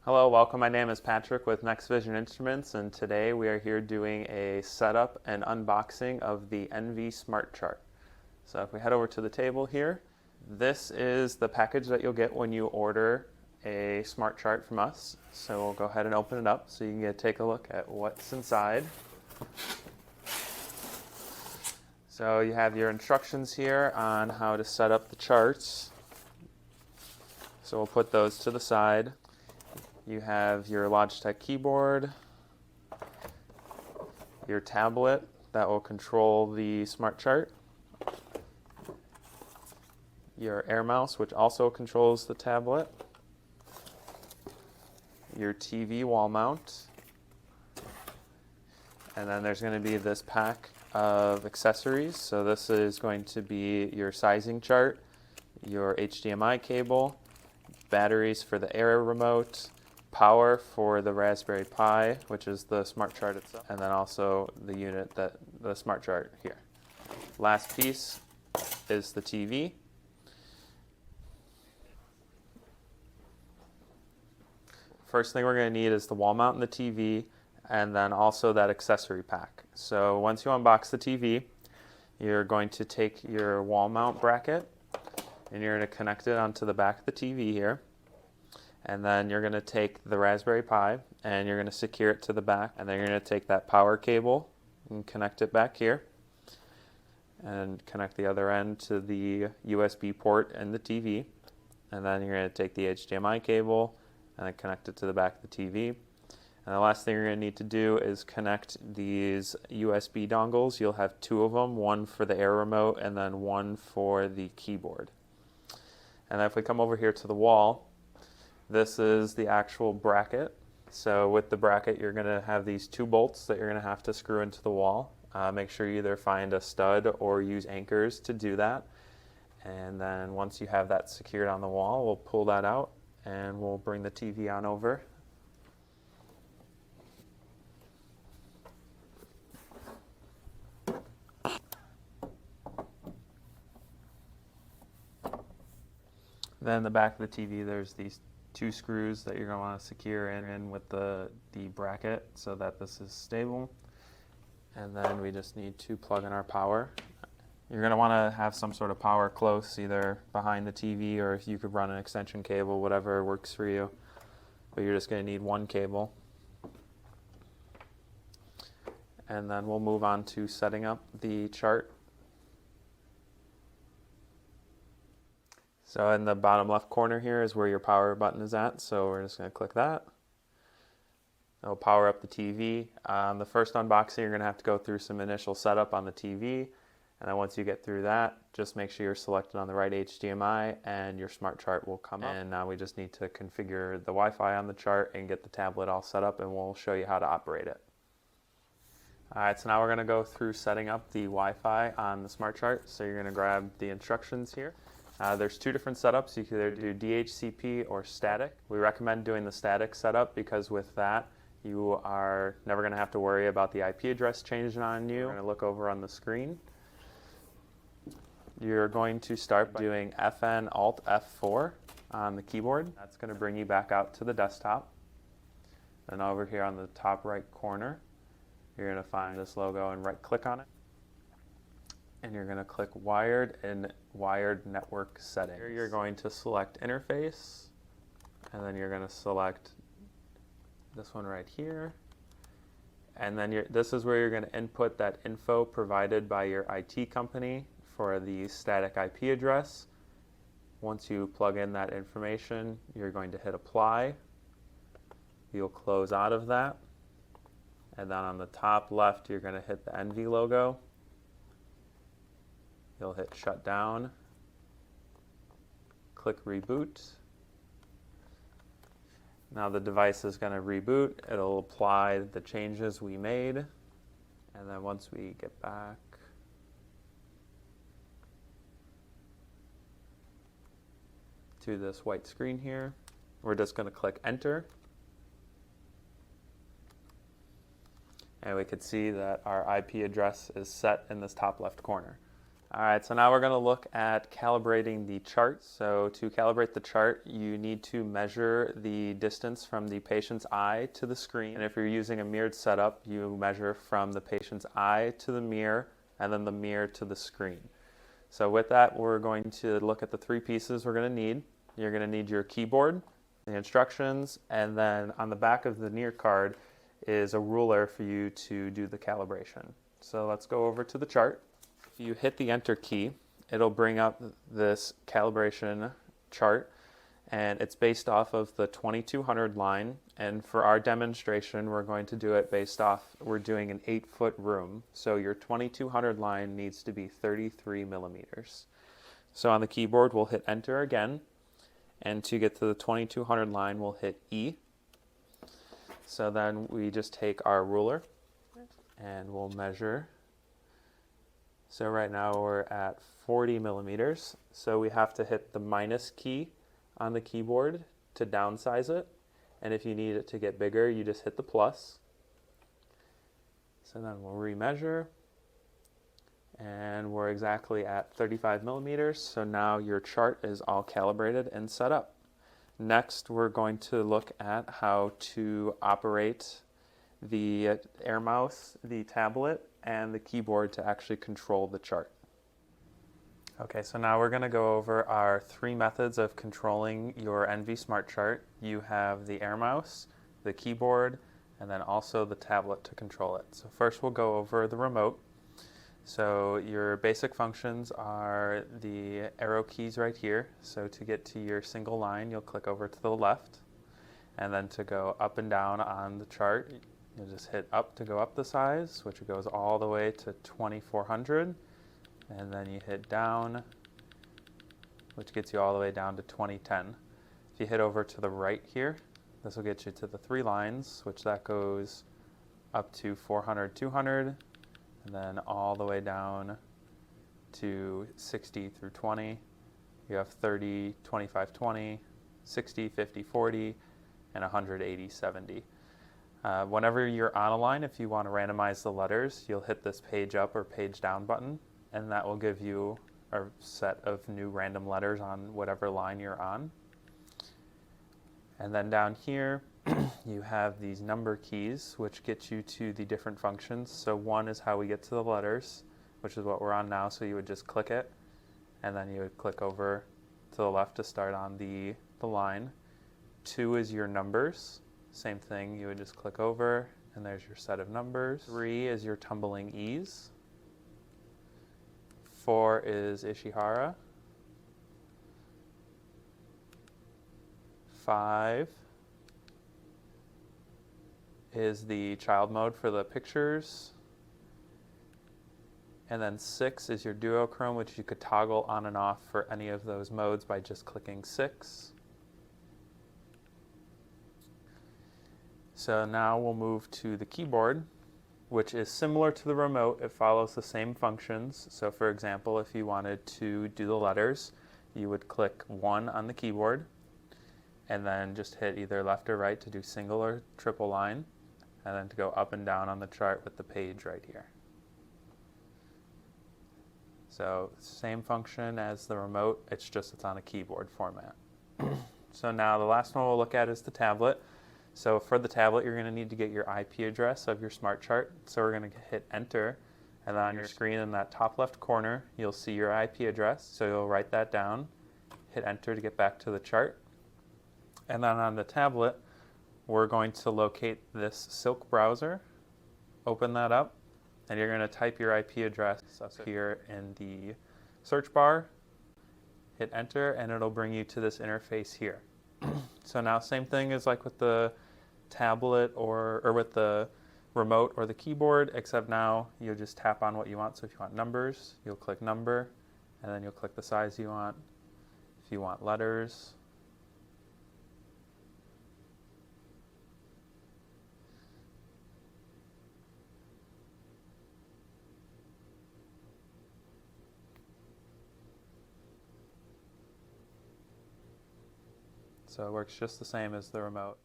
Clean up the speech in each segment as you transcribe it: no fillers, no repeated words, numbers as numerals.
Hello, welcome. My name is Patrick with Next Vision Instruments, and today we are here doing a setup and unboxing of the Envi Smart Chart. So if we head over to the table here, this is the package that you'll get when you order a smart chart from us. So we'll go ahead and open it up so you can take a look at what's inside. So you have your instructions here on how to set up the charts. So we'll put those to the side. You have your Logitech keyboard, your tablet that will control the smart chart, your air mouse, which also controls the tablet, your TV wall mount, and then there's going to be this pack of accessories. So this is going to be your sizing chart, your HDMI cable, batteries for the air remote, power for the Raspberry Pi, which is the smart chart itself, and then also the unit that the smart chart here. Last piece is the TV. First thing we're going to need is the wall mount and the TV, and then also that accessory pack. So once you unbox the TV, you're going to take your wall mount bracket and you're going to connect it onto the back of the TV here. And then you're going to take the Raspberry Pi and you're going to secure it to the back. And then you're going to take that power cable and connect it back here. And connect the other end to the USB port and the TV. And then you're going to take the HDMI cable and then connect it to the back of the TV. And the last thing you're going to need to do is connect these USB dongles. You'll have two of them, one for the air remote and then one for the keyboard. And then if we come over here to the wall, this is the actual bracket. So with the bracket, you're going to have these two bolts that you're going to have to screw into the wall. Make sure you either find a stud or use anchors to do that. And then once you have that secured on the wall, we'll pull that out and we'll bring the TV on over. Then in the back of the TV, there's these two screws that you're going to want to secure in with the bracket so that this is stable. And then we just need to plug in our power. You're going to want to have some sort of power close, either behind the TV or if you could run an extension cable, whatever works for you. But you're just going to need one cable. And then we'll move on to setting up the chart. So in the bottom left corner here is where your power button is at, so we're just going to click that. It'll power up the TV. The first unboxing, you're going to have to go through some initial setup on the TV, and then once you get through that, just make sure you're selected on the right HDMI and your smart chart will come up. And now we just need to configure the Wi-Fi on the chart and get the tablet all set up, and we'll show you how to operate it. Alright, so now we're going to go through setting up the Wi-Fi on the smart chart. So you're going to grab the instructions here. There's two different setups. You can either do DHCP or static. We recommend doing the static setup because with that, you are never going to have to worry about the IP address changing on you. We're going to look over on the screen. You're going to start by doing FN Alt F4 on the keyboard. That's going to bring you back out to the desktop. Then over here on the top right corner, you're going to find this logo and right click on it. And you're going to click Wired and Wired Network Settings. Here you're going to select Interface, and then you're going to select this one right here. And then this is where you're going to input that info provided by your IT company for the static IP address. Once you plug in that information, you're going to hit Apply. You'll close out of that. And then on the top left, you're going to hit the Envi logo. You'll hit shut down, click reboot. Now the device is going to reboot. It'll apply the changes we made. And then once we get back to this white screen here, we're just going to click enter. And we could see that our IP address is set in this top left corner. All right, so now we're going to look at calibrating the chart. So to calibrate the chart, you need to measure the distance from the patient's eye to the screen. And if you're using a mirrored setup, you measure from the patient's eye to the mirror and then the mirror to the screen. So with that, we're going to look at the three pieces we're going to need. You're going to need your keyboard, the instructions, and then on the back of the near card is a ruler for you to do the calibration. So let's go over to the chart. If you hit the enter key, it'll bring up this calibration chart, and it's based off of the 2200 line. And for our demonstration, we're going to do it based off, we're doing an 8-foot room. So your 2200 line needs to be 33 millimeters. So on the keyboard, we'll hit enter again. And to get to the 2200 line, we'll hit E. So then we just take our ruler and we'll measure. So right now we're at 40 millimeters. So we have to hit the minus key on the keyboard to downsize it. And if you need it to get bigger, you just hit the plus. So then we'll remeasure. And we're exactly at 35 millimeters. So now your chart is all calibrated and set up. Next, we're going to look at how to operate the air mouse, the tablet, and the keyboard to actually control the chart. Okay, so now we're going to go over our three methods of controlling your Envi Smart Chart. You have the air mouse, the keyboard, and then also the tablet to control it. So first we'll go over the remote. So your basic functions are the arrow keys right here. So to get to your single line, you'll click over to the left. And then to go up and down on the chart, you'll just hit up to go up the size, which goes all the way to 2400. And then you hit down, which gets you all the way down to 2010. If you hit over to the right here, this will get you to the three lines, which that goes up to 400, 200, and then all the way down to 60 through 20. You have 30, 25, 20, 60, 50, 40, and 180, 70. Whenever you're on a line, if you want to randomize the letters, you'll hit this page up or page down button, and that will give you a set of new random letters on whatever line you're on. And then down here, you have these number keys, which get you to the different functions. So one is how we get to the letters, which is what we're on now. So you would just click it, and then you would click over to the left to start on the line. Two is your numbers. Same thing, you would just click over, and there's your set of numbers. 3 is your tumbling E's. 4 is Ishihara. 5 is the child mode for the pictures. And then 6 is your duochrome, which you could toggle on and off for any of those modes by just clicking 6. So now we'll move to the keyboard, which is similar to the remote. It follows the same functions. So for example, if you wanted to do the letters, you would click 1 on the keyboard and then just hit either left or right to do single or triple line, and then to go up and down on the chart with the page right here. So same function as the remote, it's just it's on a keyboard format. So now the last one we'll look at is the tablet. So for the tablet, you're going to need to get your IP address of your smart chart. So we're going to hit enter, and then on your screen in that top left corner, you'll see your IP address. So you'll write that down, hit enter to get back to the chart. And then on the tablet, we're going to locate this Silk browser, open that up, and you're going to type your IP address up here in the search bar, hit enter, and it'll bring you to this interface here. So now same thing as like with the tablet or with the remote or the keyboard, except now you'll just tap on what you want. So if you want numbers, you'll click number, and then you'll click the size you want. If you want letters, so it works just the same as the remote.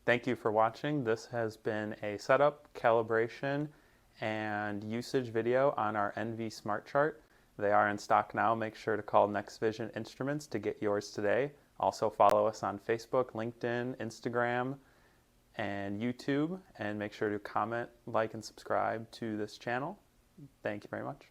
Thank you for watching. This has been a setup, calibration, and usage video on our Envi Smart Chart. They are in stock now. Make sure to call Next Vision Instruments to get yours today. Also follow us on Facebook, LinkedIn, Instagram, and YouTube, and make sure to comment, like, and subscribe to this channel. Thank you very much.